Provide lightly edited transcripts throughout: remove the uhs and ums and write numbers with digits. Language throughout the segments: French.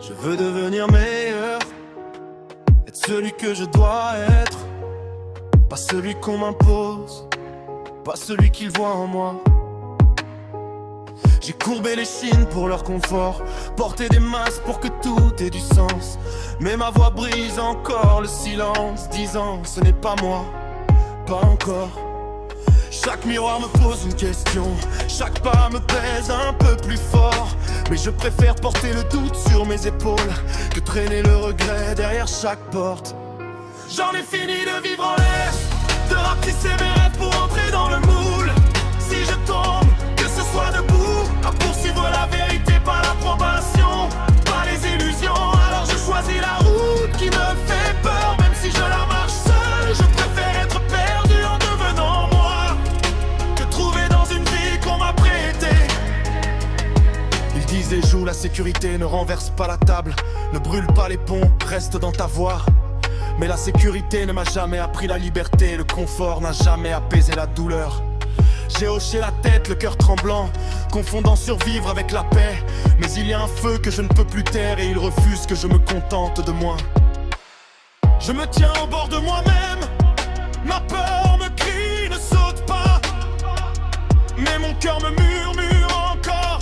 Je veux devenir meilleur, être celui que je dois être, pas celui qu'on m'impose, pas celui qu'ils voient en moi. J'ai courbé les chines pour leur confort, porté des masques pour que tout ait du sens. Mais ma voix brise encore le silence, disant ce n'est pas moi, pas encore. Chaque miroir me pose une question, chaque pas me pèse un peu plus fort. Mais je préfère porter le doute sur mes épaules que traîner le regret derrière chaque porte. J'en ai fini de vivre en laisse, de rapetisser mes rêves pour entrer dans le moule. Si je tombe, que ce soit debout, à poursuivre la vérité, pas l'approbation, pas les illusions. Alors je choisis la route qui me fait peur, même si je la marche seul. Je préfère être perdu en devenant moi que trouver dans une vie qu'on m'a prêtée. Ils disaient joue la sécurité, ne renverse pas la table, ne brûle pas les ponts, reste dans ta voie. Mais la sécurité ne m'a jamais appris la liberté, le confort n'a jamais apaisé la douleur. J'ai hoché la tête, le cœur tremblant, confondant survivre avec la paix. Mais il y a un feu que je ne peux plus taire et il refuse que je me contente de moi. Je me tiens au bord de moi-même, ma peur me crie, ne saute pas. Mais mon cœur me murmure encore,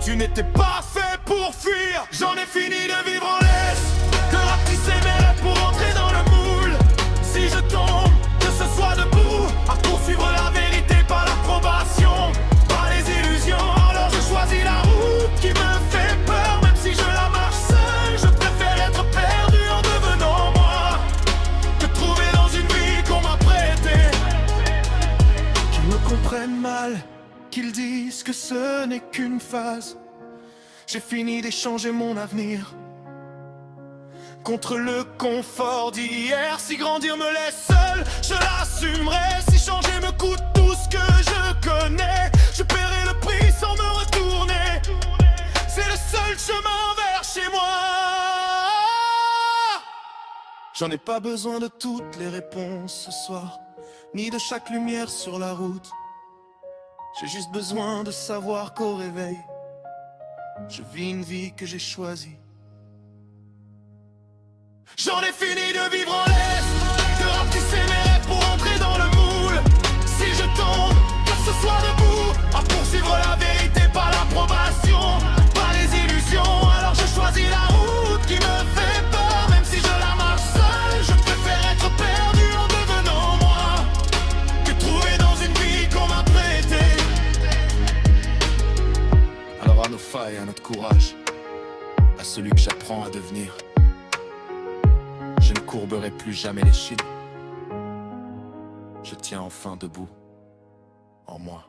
tu n'étais pas fait pour fuir. J'en ai fini de vivre en laisse, de rapetisser mes rêves pour entrer dans le moule. Si je tombe, que ce soit debout, à poursuivre la vérité, pas l'approbation, pas les illusions. Alors je choisis la route qui me fait peur, même si je la marche seul. Je préfère être perdu en devenant moi que trouver dans une vie qu'on m'a prêtée. Qu'ils me comprennent mal, qu'ils disent que ce n'est qu'une phase. J'ai fini d'échanger mon avenir contre le confort d'hier. Si grandir me laisse seul, je l'assumerai. Si changer me coûte tout ce que je connais, je paierai le prix sans me retourner. C'est le seul chemin vers chez moi. J'en ai pas besoin de toutes les réponses ce soir, ni de chaque lumière sur la route. J'ai juste besoin de savoir qu'au réveil, je vis une vie que j'ai choisie. J'en ai fini de vivre en laisse, de rapetisser mes rêves pour entrer dans le moule. Si je tombe, que ce soit debout, à poursuivre la vérité, pas l'approbation, pas les illusions. Alors je choisis la route qui me fait peur, même si je la marche seul. Je préfère être perdu en devenant moi que trouver dans une vie qu'on m'a prêtée. Alors à nos failles, à notre courage, à celui que j'apprends à devenir, je ne courberai plus jamais les chines. Je tiens enfin debout, en moi.